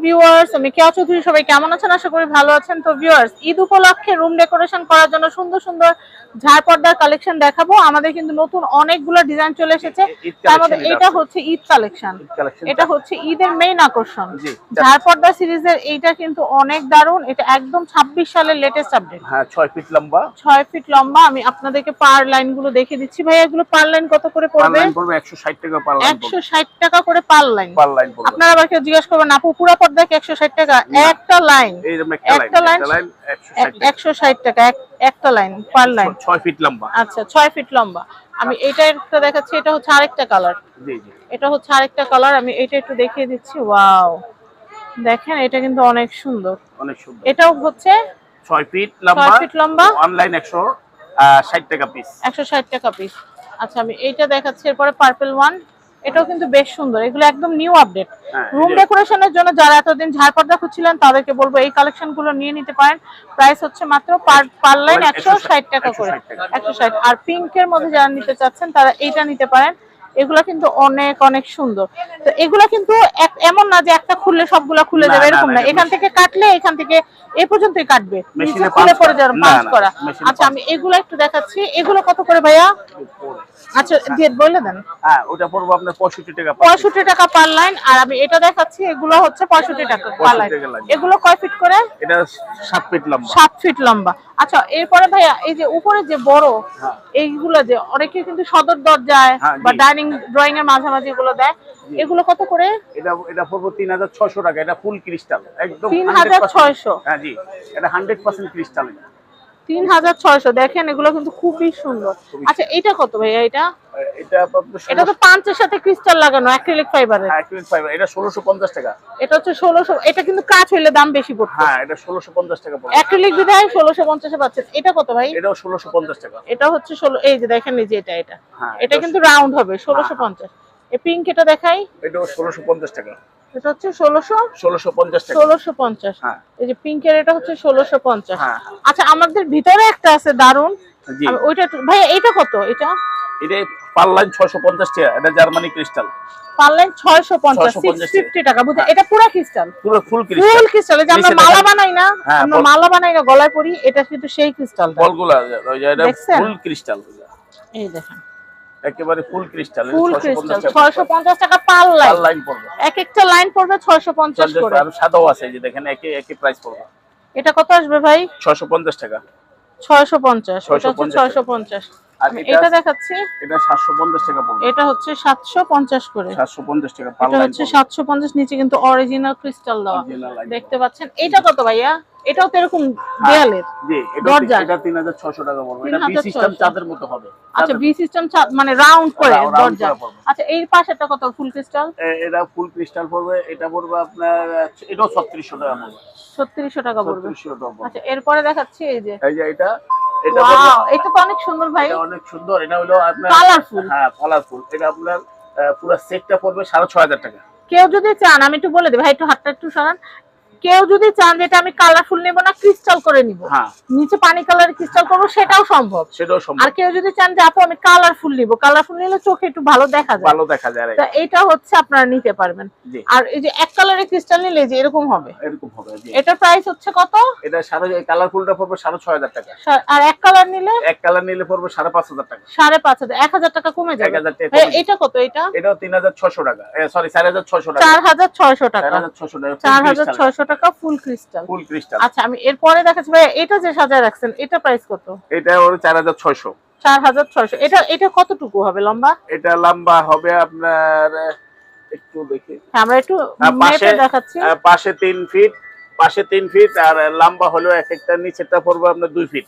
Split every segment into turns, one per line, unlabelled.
Viewers, আমি কেয়া চৌধুরী। সবাই কেমন আছেন? আশা করি ভালো আছেন। তো ভিউয়ার্স, ঈদ উপলক্ষে রুম ডেকোরেশন করার জন্য সুন্দর সুন্দর ঝাড় পর্দার কালেকশন দেখাবো। আমাদের কিন্তু নতুন অনেকগুলো ডিজাইন চলে এসেছে। তার মধ্যে এটা হচ্ছে ঈদ কালেকশন, এটা হচ্ছে ঈদের মেইন আকর্ষণ। ঝাড় পর্দা সিরিজের এইটা কিন্তু অনেক দারুণ। এটা একদম 26 সালের লেটেস্ট আপডেট।
হ্যাঁ, 6 ফিট লম্বা।
6 ফিট লম্বা। আমি আপনাদেরকে পার লাইন গুলো দেখিয়ে দিচ্ছি। ভাই এগুলো পার লাইন কত করে পড়বে?
পার লাইন পড়বে 160 টাকা পার লাইন।
160 টাকা করে পার লাইন।
পার লাইন পড়বে।
আপনারা আবার কেউ জিজ্ঞাসা করবেন আপু পুরো পর্দা কি 160 টাকা? একটা লাইন,
এই যে
একটা লাইন 160 টাকা, একটা লাইন পার লাইন।
6 ফিট লম্বা।
আচ্ছা, 6 ফিট লম্বা। আমি এটা একটা দেখাচ্ছি। এটা হচ্ছে আরেকটা কালার।
জি জি,
এটা হচ্ছে আরেকটা কালার। আমি এটা একটু দেখিয়ে দিচ্ছি। ওয়াও, দেখেন এটা কিন্তু অনেক সুন্দর,
অনেক সুন্দর।
এটাও হচ্ছে
6 ফিট লম্বা।
6 ফিট লম্বা।
অনলাইন 160 টাকা পিস।
160 টাকা পিস। আচ্ছা, আমি এইটা দেখাচ্ছি। এরপরে পার্পল ওয়ান, এটাও কিন্তু বেশ সুন্দর। এগুলো একদম নিউ আপডেট। রুম ডেকোরেশনের জন্য যারা এতদিন ঝাড় পর্দা খুঁজছিলেন তাদেরকে বলবো এই কালেকশনগুলো নিয়ে নিতে পারেন। প্রাইস হচ্ছে মাত্র পার লাইন 160 টাকা করে। 160। আর পিঙ্কের মধ্যে যারা নিতে চাচ্ছেন তারা এইটা নিতে পারেন। এগুলা কিন্তু অনেক অনেক সুন্দর। তো এগুলা কিন্তু এমন না যে একটা খুললে সবগুলা খুলে যাবে, এরকম না। এখান থেকে কাটলে এখান থেকে এই পর্যন্তই কাটবে, নিচে খুলে পড়ে যাবে পাঁচ করা। আচ্ছা, আমি এগুলো একটু দেখাচ্ছি। এগুলো কত করে ভাইয়া? আচ্ছা দিয়ে বলে দেন।
হ্যাঁ, ওটা পড়বে আপনার 65 টাকা।
65 টাকা পার লাইন। আর আমি এটা দেখাচ্ছি, এগুলো হচ্ছে 65 টাকা পার লাইন। এগুলো কয় ফিট করে?
এটা 7 ফিট লম্বা।
7 ফিট লম্বা। আচ্ছা, এরপরে ভাইয়া এই যে উপরে যে বড় এইগুলো যে অনেকে কিন্তু সদর দরজায় বা ডাইনিং ড্রয়িং এর মাঝামাঝি এগুলো দেয়, এগুলো কত করে?
এটা পড়বে 3600 টাকা। এটা ফুল ক্রিস্টাল, একদম
3600।
হ্যাঁ জি, এটা 100% ক্রিস্টাল।
3600। দেখেন এগুলো কিন্তু খুবই সুন্দর। আচ্ছা, এটা কত ভাইয়া? এটা তো পাঁচের সাথে ক্রিস্টাল লাগানো, অ্যাক্রিলিক ফাইবারের।
Acrylic fibre. এটা 1650 টাকা।
এটা হচ্ছে 1600। এটা কিন্তু কাঁচ হইলে দাম বেশি পড়বে।
হ্যাঁ, এটা 1650 টাকা পড়বে।
অ্যাক্রিলিক বিধায় 1650 এ পাচ্ছেন। এটা কত ভাই?
এটাও 1650 টাকা।
এটা হচ্ছে 16। এই যে দেখেন, এই যে এটা এটা কিন্তু রাউন্ড হবে 1650। এই পিঙ্ক এটা দেখাই।
এটাও 1650 টাকা।
এটা হচ্ছে 1650
টাকা।
1650।
হ্যাঁ,
এই যে পিঙ্কের এটা হচ্ছে 1650।
হ্যাঁ।
আচ্ছা, আমাদের ভিতরে একটা আছে দারুন। ওইটা ভাই এটা কত? এটা
পার লাইন 650 টাকা। এটা জার্মানি ক্রিস্টাল।
পার লাইন 650, 650 টাকা। বুঝা এটা পুরো ক্রিস্টাল,
পুরো ফুল ক্রিস্টাল।
ফুল ক্রিস্টাল। যে আমরা মালা বানাই না, আমরা মালা বানাই না গলায় পরি, এটা কিন্তু সেই ক্রিস্টাল।
বলগুলা ওই যে এটা ফুল ক্রিস্টাল।
এই দেখেন
একেবারে ফুল ক্রিস্টাল।
ফুল ক্রিস্টাল 650 টাকা পার লাইন পড়বে। এক একটা লাইন পড়বে 650 করে।
আর সাদাও আছে, যে দেখেন একই প্রাইস পড়বে।
এটা কত আসবে ভাই?
650 টাকা।
650। এটা হচ্ছে 650। আমি এটা দেখাচ্ছি।
এটা 750 টাকা পড়বে।
এটা হচ্ছে 750 করে।
750 টাকা পার লাইন।
এটা হচ্ছে 750। নিচে কিন্তু অরিজিনাল ক্রিস্টাল দেওয়া, দেখতে পাচ্ছেন। এটা কত ভাইয়া? এটাও তো এরকম দেয়ালের।
জি, এটা 3600 টাকা পড়বে। এটা বি সিস্টেম চাঁদের মতো হবে।
আচ্ছা, বি সিস্টেম মানে রাউন্ড করে দরজা। আচ্ছা, এই পাশেরটা কত? ফুল ক্রিস্টাল।
এটা ফুল ক্রিস্টাল পড়বে। এটা পড়বে আপনার, এটাও 3600 টাকা পড়বে।
3600 টাকা পড়বে।
3600 টাকা।
আচ্ছা, এরপরে দেখাচ্ছি এই যে
এটা
ওয়াও, এটা তো অনেক সুন্দর ভাই।
এটা অনেক সুন্দর। এটা হলো আপনার
কালারফুল।
হ্যাঁ, কালারফুল। এটা আপনার পুরো সেটটা পড়বে 6500 টাকা।
কেউ যদি চান, আমি একটু বলে দেব ভাই, একটু হাতটা একটু সরান। কেউ যদি চান যে এটা আমি কালারফুল নেব না, ক্রিস্টাল করে নিব, নিচে পানি কালারের ক্রিস্টাল করব, সেটাও সম্ভব। আর কেউ যদি চান যে আপু আমি কালারফুল নিব, কালারফুল নিলে চোখে একটু ভালো দেখা যায়, তো এটা হচ্ছে আপনারা নিতে পারবেন। আর এই যে এক কালারের ক্রিস্টাল নিলে যে এরকম হবে। এটা প্রাইস হচ্ছে কত?
এটা কালারফুলটা পড়বে 6500 টাকা।
আর এক কালার নিলে
পড়বে 5500 টাকা।
5500। 1000 টাকা কমে যাবে। এটা কত?
এটাও 3600 টাকা। সরি, 4600 টাকা।
4600 টাকা। 4600 টাকা ফুল ক্রিস্টাল। আচ্ছা, আমি এরপরে দেখাচ্ছি ভাই, এটা যে সাজায় রাখছেন এটা প্রাইস কত?
এটা ওর 4600।
4600। এটা কতটুকু হবে লম্বা?
এটা লম্বা হবে আপনার, একটু দেখি,
আমরা একটু মেপে দেখাচ্ছি।
পাশে 3 ফিট আর লম্বা হলো এক একটা, নিচেটা পড়বে আপনার 2 ফিট।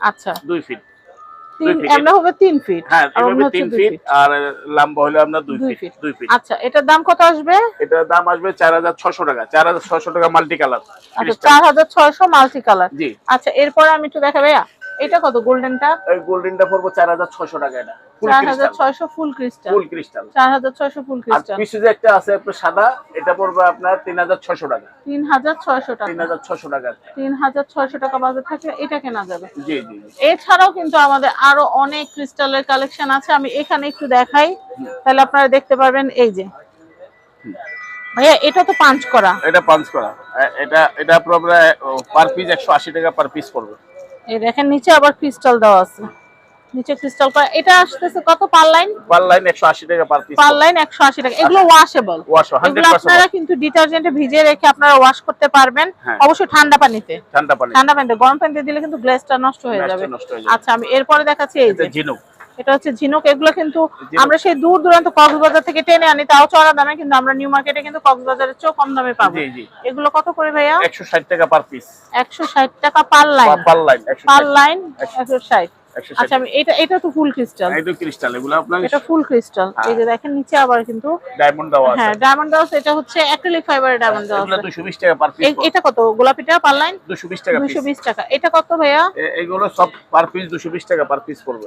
আচ্ছা,
2 ফিট।
আমরা হবে 3 ফিট।
হ্যাঁ, এভাবে 3 ফিট আর লম্বা হলো আপনার 2 ফিট। 2 ফিট।
আচ্ছা, এটার দাম কত আসবে?
এটার দাম আসবে 4600 টাকা। 4600 টাকা মাল্টি কালার।
আচ্ছা, 4600 মাল্টি কালার। জি। আচ্ছা, এরপর আমি একটু দেখাবো ভাইয়া, এটা কত? গোল্ডেনটা?
এই গোল্ডেনটা পড়বে 4600 টাকা। এটা
4600 ফুল ক্রিস্টাল। 4600 ফুল ক্রিস্টাল।
আর পিছে যে একটা আছে আপনার সাদা, এটা পড়বে আপনার 3600 টাকা।
3600 টাকা।
3600 টাকা।
3600 টাকা বাজার থাকলে এটা কেনা যাবে।
জি জি।
এছাড়াও কিন্তু আমাদের আরো অনেক ক্রিস্টালের কালেকশন আছে। আমি এখানে একটু দেখাই, তাহলে আপনারা দেখতে পারবেন। এই যে ভাইয়া এটা তো পাঞ্চ করা।
এটা পাঞ্চ করা, এটা আপনার পার পিস 180 টাকা পার পিস পড়বে।
এই দেখেন নিচে আবার ক্রিস্টাল দেওয়া আছে, নিচে ক্রিস্টাল করা। এটা আসতেছে কত পার লাইন?
পার লাইন 180 টাকা পার পিস।
পার লাইন 180 টাকা। এগুলো ওয়াশেবল,
ওয়াশ 100%
এগুলো আপনারা কিন্তু ডিটারজেন্টে ভিজিয়ে রেখে আপনারা ওয়াশ করতে পারবেন,
হ্যাঁ।
অবশ্যই ঠান্ডা পানিতে।
ঠান্ডা পানিতে,
গরম পানিতে দিলে কিন্তু গ্লেজটা নষ্ট হয়ে যাবে। আচ্ছা আমি এরপরে দেখাচ্ছি এই যে
ঝিনুক।
এটা হচ্ছে ঝিনুক। এগুলো কিন্তু আমরা সেই দূর দূরান্ত কক্সবাজার থেকে টেনে আনি, তাও চড়া দামে, কিন্তু আমরা নিউ মার্কেটে কিন্তু কক্সবাজারের চেয়েও কম দামে পাবো।
জি জি।
এগুলো কত করে ভাইয়া?
160 টাকা পার পিস।
160 টাকা পার লাইন।
পার লাইন 160।
পার লাইন 160। আচ্ছা আমি এটা তো ফুল ক্রিস্টাল।
এটা ক্রিস্টাল, এগুলো আপনার
এটা ফুল ক্রিস্টাল। এই যে দেখেন নিচে আবার কিন্তু
ডায়মন্ড দেওয়া আছে।
হ্যাঁ ডায়মন্ড দেওয়া আছে। এটা হচ্ছে অ্যাক্রিলিক ফাইবারের ডায়মন্ড দেওয়া আছে।
এগুলো 220 টাকা পার পিস।
এটা কত গোলাপিটা পার লাইন?
220 টাকা পিস।
220 টাকা। এটা কত ভাইয়া?
এগুলো সব পার পিস 220 টাকা পার পিস পড়বে।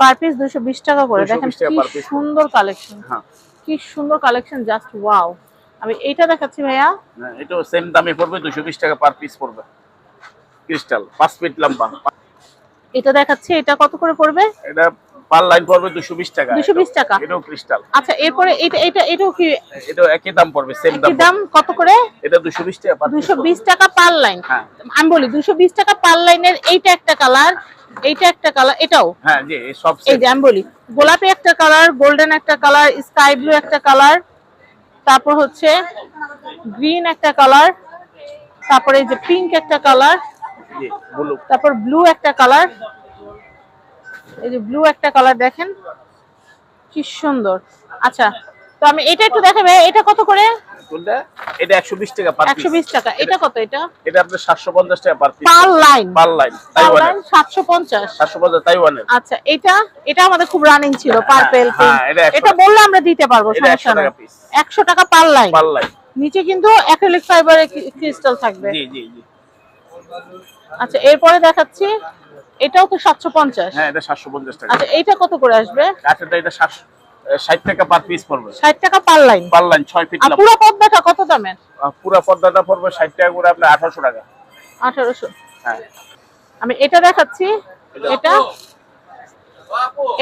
পার পিস 220 টাকা করে। দেখেন কি সুন্দর কালেকশন।
হ্যাঁ
কি সুন্দর কালেকশন, জাস্ট ওয়াও। আমি এইটা দেখাচ্ছি ভাইয়া।
হ্যাঁ এটাও সেম দামে পড়বে, 220 টাকা পার পিস পড়বে। ক্রিস্টাল 5 ফিট লম্বা।
এটা দেখাচ্ছি, এটা কত করে পড়বে?
এটা পার লাইন পড়বে 220 টাকা।
220 টাকা।
এটাও ক্রিস্টাল।
আচ্ছা এরপরে এটাও কি?
এটাও একই দাম পড়বে, সেম দাম।
একই দাম কত করে?
এটা 220 টাকা পার পিস।
220 টাকা পার লাইন।
হ্যাঁ
আমি বলি 220 টাকা পার লাইনের এইটা একটা কালার, এইটা একটা কালার, এটাও
হ্যাঁ জি সব
এই যে আমি বলি গোলাপি একটা কালার, গোল্ডেন একটা কালার, স্কাই ব্লু একটা কালার, তারপর হচ্ছে গ্রিন একটা কালার, তারপরে এই যে পিঙ্ক একটা কালার,
জি ব্লু,
তারপর ব্লু একটা কালার, এই যে ব্লু একটা কালার দেখেন কি সুন্দর। আচ্ছা তো আমি এটা একটু দেখাবে, এটা কত করে?
কোনটা? এটা 120 টাকা পার পিস।
120 টাকা। এটা কত?
এটা আপনার 750 টাকা পার পিস।
পার লাইন।
পার লাইন তাইওয়ানের
750।
750 তাইওয়ানের।
আচ্ছা এটা আমাদের খুব রানিং ছিল, পার্পল পিঙ্ক।
হ্যাঁ,
এটা বললে আমরা দিতে পারবো,
এটা
সমস্যা
100
নেই।
টাকা পিস।
100 টাকা পার লাইন।
পার লাইন।
নিচে কিন্তু অ্যাক্রিলিক ফাইবারের ক্রিস্টাল থাকবে।
জি জি জি।
আচ্ছা এরপরে দেখাচ্ছি, এটাও তো 750।
হ্যাঁ এটা 750 টাকা।
আচ্ছা এইটা কত করে আসবে?
আচ্ছা এটা 60 টাকা পার পিস পড়বে।
60 টাকা পার লাইন।
পার লাইন 6 ফিট
আর
লম্বা।
পুরো পর্দাটা কত দামের?
পুরো পর্দাটা পড়বে 60 টাকা করে, আপনার 1800 টাকা।
1800।
হ্যাঁ
আমি এটা দেখাচ্ছি,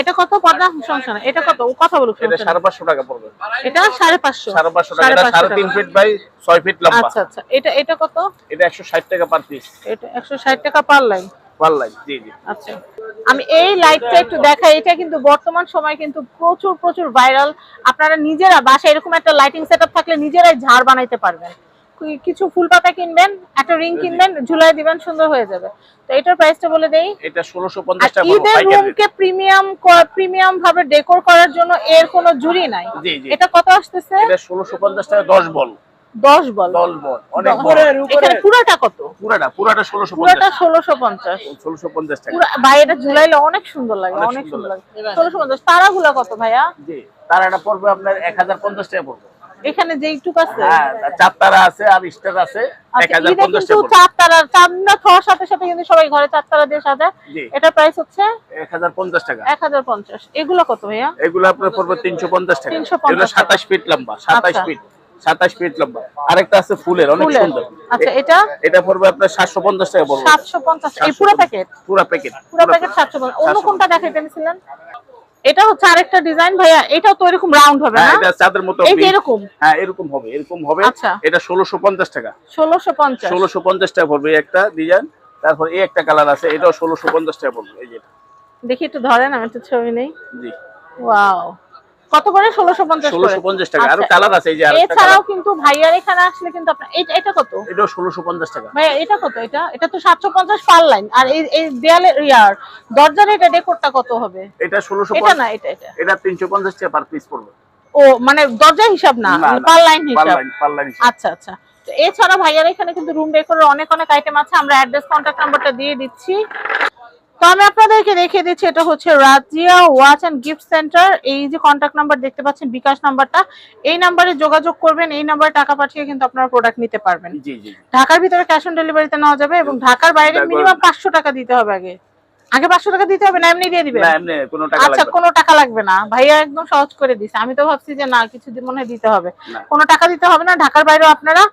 এটা কত পর্দা? সমস্যা না, এটা কত? ও কথা বলুক,
এটা
সমস্যা না।
550 টাকা পড়বে।
এটা 550।
550 টাকা। এটা 3.5 ফিট বাই 6 ফিট লম্বা।
আচ্ছা আচ্ছা এটা কত?
এটা 160 টাকা পার পিস।
এটা 160 টাকা পার লাইন।
পার লাইন জি জি।
আচ্ছা আমি এই লাইটটা একটু দেখাই। এটা কিন্তু বর্তমান সময় কিন্তু প্রচুর ভাইরাল। আপনারা নিজেরা বাসায় এরকম একটা লাইটিং সেটআপ থাকলে নিজেরাই ঝাড় বানাইতে পারবেন। কিছু ফুল পাতা কিনবেন, একটা রিং কিনবেন, ঝুলাই দিবেন, সুন্দর হয়ে যাবে। তো এটার প্রাইসটা বলে দেই।
এটা 1650 টাকা পড়বে।
ঈদের রুমকে প্রিমিয়াম ভাবে ডেকোর করার জন্য এর কোনো জুড়ি নাই।
জি জি।
এটা কত আসতেছে?
এটা 1650 টাকা 10 বল।
10 বল।
10 বল অনেক বড়।
এখানে পুরোটা কত?
পুরোটা 1650।
পুরোটা 1650।
1650 টাকা।
পুরো ভাই এটা ঝুলাইলে অনেক সুন্দর লাগে, অনেক সুন্দর লাগে। 1650। তারাগুলো কত ভাইয়া?
জি তারাটা পড়বে আপনার 1050 টাকা পড়বে।
এখানে যে একটু আছে,
হ্যাঁ চার তারা আছে আর স্টার আছে 1050 টাকা পড়বে।
চার তারা চাঁদনা খাওয়ার সাথে সাথে কিন্তু সবাই ঘরে চার তারা দিয়ে সাজে। এটা প্রাইস হচ্ছে
1050 টাকা।
1050। এগুলো কত ভাইয়া?
এগুলো আপনার পড়বে 350 টাকা।
350
এগুলো 27 ফিট লম্বা। 27 ফিট লম্বা। আরেকটা আছে ফুলের, অনেক সুন্দর।
আচ্ছা এটা
পড়বে আপনার 750 টাকা পড়বে।
750। এই পুরো প্যাকেট?
পুরো প্যাকেট
750। অন্য কোনটা দেখাইতেছিলেন? এটা হচ্ছে আরেকটা ডিজাইন ভাইয়া। এটাও তো এরকম রাউন্ড হবে না?
হ্যাঁ এটা চাঁদের মতো।
এই যে এরকম?
হ্যাঁ এরকম হবে।
আচ্ছা
এটা 1650 টাকা।
1650
টাকা পড়বে একটা ডিজাইন। তারপর এই একটা কালার আছে, এটাও 1650 টাকা পড়বে। এই যে
দেখি একটু ধরেন, আমি একটু ছবি নেই।
জি
ওয়াও, কত করে? 1650
টাকা। আরো কালার আছে, এই যে আরেকটা
এছাড়াও কিন্তু ভাইয়ার এখানে আসলে কিন্তু আপনার এটা কত?
এটাও 1650 টাকা।
ভাইয়া এটা কত? এটা তো 750 পার লাইন। আর এই দেয়ালে দরজার এটা ডেকোরটা কত হবে?
এটা 1650।
এটা না, এটা
350 টাকা পার পিস পড়বে।
ও মানে দরজা হিসাব না, পার লাইন হিসাব।
পার লাইন।
আচ্ছা আচ্ছা। তো এছাড়া ভাইয়ার এখানে কিন্তু রুম ডেকোরের অনেক আইটেম আছে। আমরা অ্যাড্রেস, কন্টাক্ট নাম্বারটা দিয়ে দিচ্ছি। তো আমি আপনাদেরকে দেখিয়ে দিচ্ছি, এটা হচ্ছে Razia watch and gift centre. এই যে কন্টাক্ট নাম্বার দেখতে পাচ্ছেন, বিকাশ নাম্বারটা, এই নাম্বারে যোগাযোগ করবেন। এই নাম্বারে টাকা পাঠিয়ে কিন্তু আপনারা প্রোডাক্ট নিতে পারবেন।
জি জি।
ঢাকার ভিতরে ক্যাশ অন ডেলিভারিতে নেওয়া যাবে, এবং ঢাকার বাইরে মিনিমাম 500 টাকা দিতে হবে। আগে 500 টাকা দিতে হবে না এমনি দিয়ে দিবেন?
না এমনি কোনো টাকা লাগবে না।
আচ্ছা কোনো টাকা লাগবে না। ভাইয়া একদম সহজ করে দিছে। আমি তো ভাবছি যে না কিছু মনে হয় দিতে হবে। কোনো টাকা দিতে হবে না। ঢাকার বাইরেও আপনারা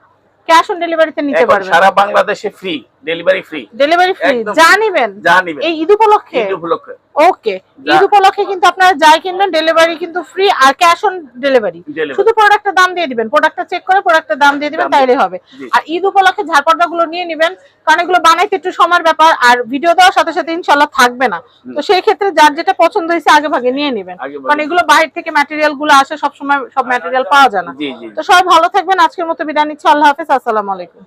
ক্যাশ অন ডেলিভারিতে নিতে পারবেন।
সারা বাংলাদেশে free. Delivery free.
Delivery free,
একদম
যা নিবেন
যা নিবেন
এই ঈদ উপলক্ষে।
ঈদ উপলক্ষে
ওকে, ঈদ উপলক্ষে কিন্তু আপনারা যাই কিনবেন ডেলিভারি কিন্তু ফ্রি আর ক্যাশ অন ডেলিভারি। শুধু প্রোডাক্টের দাম দিয়ে দিবেন, প্রোডাক্টটা চেক করে প্রোডাক্টের দাম দিয়ে দিবেন, তাইলে হবে। আর ঈদ উপলক্ষে ঝাড়পর্দাগুলো নিয়ে নেবেন, কারণ এগুলো বানাইতে একটু সময়ের ব্যাপার, আর ভিডিও দেওয়ার সাথে সাথে ইনশাআল্লাহ থাকবে না। তো সেই ক্ষেত্রে যার যেটা পছন্দ হয়েছে আগে ভাগে নিয়ে নেবেন, কারণ এগুলো বাইরে থেকে ম্যাটেরিয়াল গুলো আসে, সব সময় সব ম্যাটেরিয়াল পাওয়া যায় না। তো সবাই ভালো থাকবেন, আজকের মতো বিদায় নিচ্ছি, আল্লাহ হাফেজ, আসসালামু আলাইকুম।